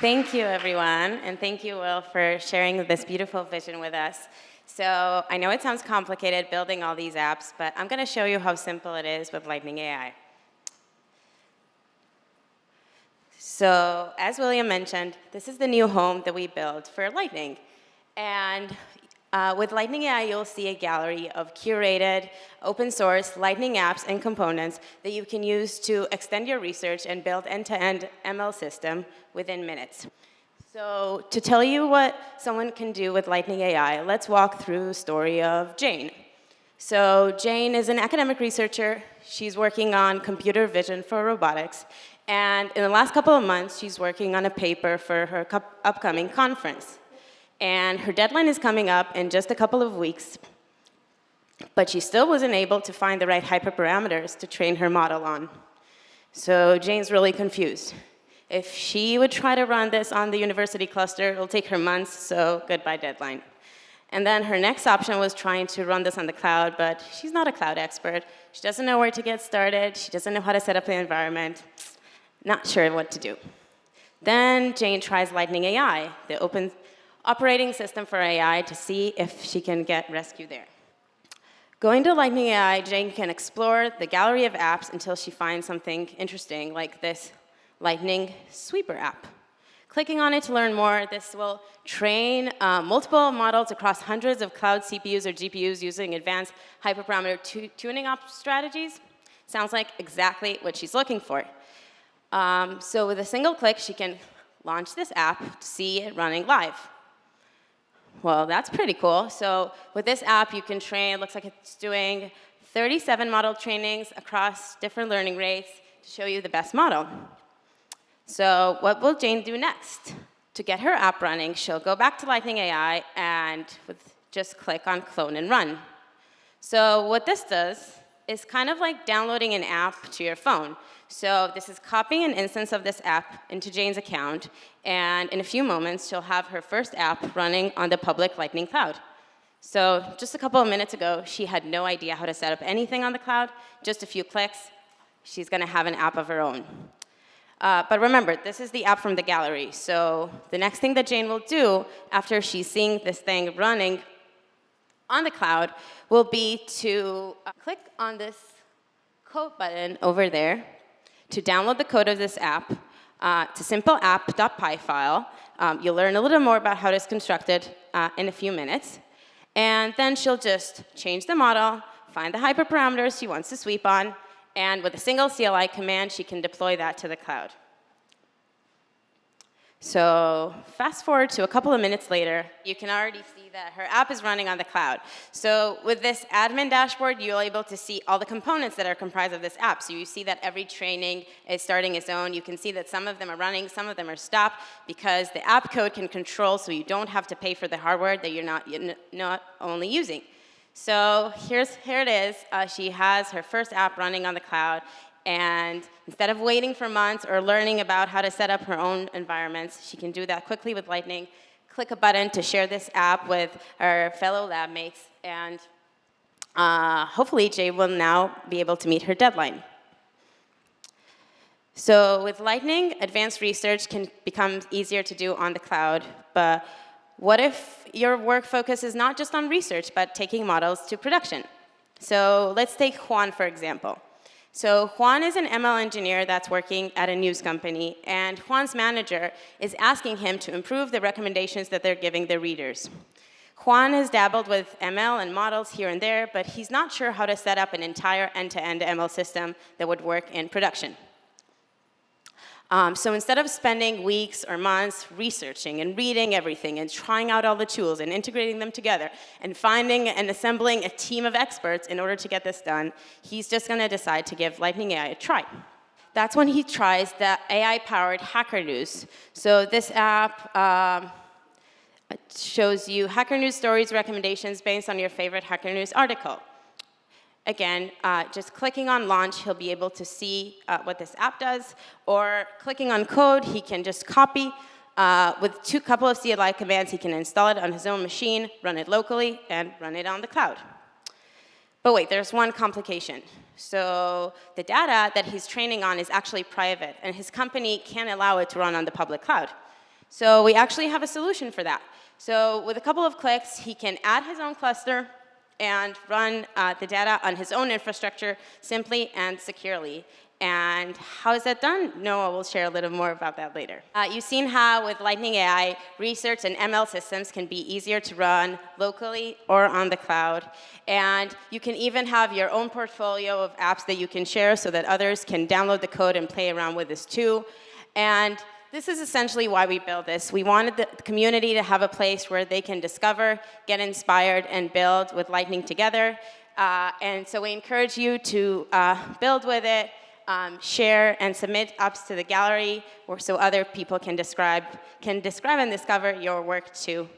Thank you, everyone, and thank you, Will, for sharing this beautiful vision with us. So I know it sounds complicated building all these apps, but I'm going to show you how simple it is with Lightning AI. So as William mentioned, this is the new home that we built for Lightning. And with Lightning AI, you'll see a gallery of curated, open-source Lightning apps and components that you can use to extend your research and build end-to-end ML system within minutes. So to tell you what someone can do with Lightning AI, let's walk through the story of Jane. So Jane is an academic researcher. She's working on computer vision for robotics. And in the last couple of months, she's working on a paper for her upcoming conference. And her deadline is coming up in just a couple of weeks. But she still wasn't able to find the right hyperparameters to train her model on. So Jane's really confused. If she would try to run this on the university cluster, it'll take her months, so goodbye deadline. And then her next option was trying to run this on the cloud, but she's not a cloud expert. She doesn't know where to get started. She doesn't know how to set up the environment. Not sure what to do. Then Jane tries Lightning AI, the open operating system for AI, to see if she can get rescue there. Going to Lightning AI, Jane can explore the gallery of apps until she finds something interesting, like this Lightning Sweeper app. Clicking on it to learn more, this will train multiple models across hundreds of cloud CPUs or GPUs using advanced hyperparameter tuning up strategies. Sounds like exactly what she's looking for. So with a single click, she can launch this app to see it running live. Well, that's pretty cool. So with this app, you can train, it looks like it's doing 37 model trainings across different learning rates to show you the best model. So what will Jane do next? To get her app running, she'll go back to Lightning AI and just click on clone and run. So what this does is kind of like downloading an app to your phone. So this is copying an instance of this app into Jane's account, and in a few moments, she'll have her first app running on the public Lightning Cloud. So just a couple of minutes ago, she had no idea how to set up anything on the cloud. Just a few clicks, she's going to have an app of her own. But remember, this is the app from the gallery. So the next thing that Jane will do after she's seeing this thing running on the cloud will be to click on this code button over there to download the code of this app. It's a simple app.py file. You'll learn a little more about how it's constructed in a few minutes. And then she'll just change the model, find the hyperparameters she wants to sweep on, and with a single CLI command, she can deploy that to the cloud. So fast forward to a couple of minutes later, you can already see that her app is running on the cloud. So with this admin dashboard, you're able to see all the components that are comprised of this app. So you see that every training is starting its own. You can see that some of them are running, some of them are stopped, because the app code can control so you don't have to pay for the hardware that you're not only using. So here it is. She has her first app running on the cloud. And instead of waiting for months or learning about how to set up her own environments, she can do that quickly with Lightning, click a button to share this app with her fellow lab mates, and hopefully Jane will now be able to meet her deadline. So with Lightning, advanced research can become easier to do on the cloud, but what if your work focus is not just on research, but taking models to production? So let's take Juan, for example. So Juan is an ML engineer that's working at a news company, and Juan's manager is asking him to improve the recommendations that they're giving their readers. Juan has dabbled with ML and models here and there, but he's not sure how to set up an entire end-to-end ML system that would work in production. So instead of spending weeks or months researching and reading everything and trying out all the tools and integrating them together and finding and assembling a team of experts in order to get this done, he's just going to decide to give Lightning AI a try. That's when he tries the AI-powered Hacker News. So this app shows you Hacker News stories recommendations based on your favorite Hacker News article. Again, just clicking on launch, he'll be able to see what this app does, or clicking on code, he can just copy. With a couple of CLI commands, he can install it on his own machine, run it locally, and run it on the cloud. But wait, there's one complication. So the data that he's training on is actually private, and his company can't allow it to run on the public cloud. So we actually have a solution for that. So with a couple of clicks, he can add his own cluster and run the data on his own infrastructure simply and securely. And how is that done? Noah will share a little more about that later. You've seen how with Lightning AI, research and ML systems can be easier to run locally or on the cloud. And you can even have your own portfolio of apps that you can share so that others can download the code and play around with this too. And this is essentially why we built this. We wanted the community to have a place where they can discover, get inspired, and build with Lightning together. And so we encourage you to build with it, share and submit apps to the gallery so other people can describe and discover your work too.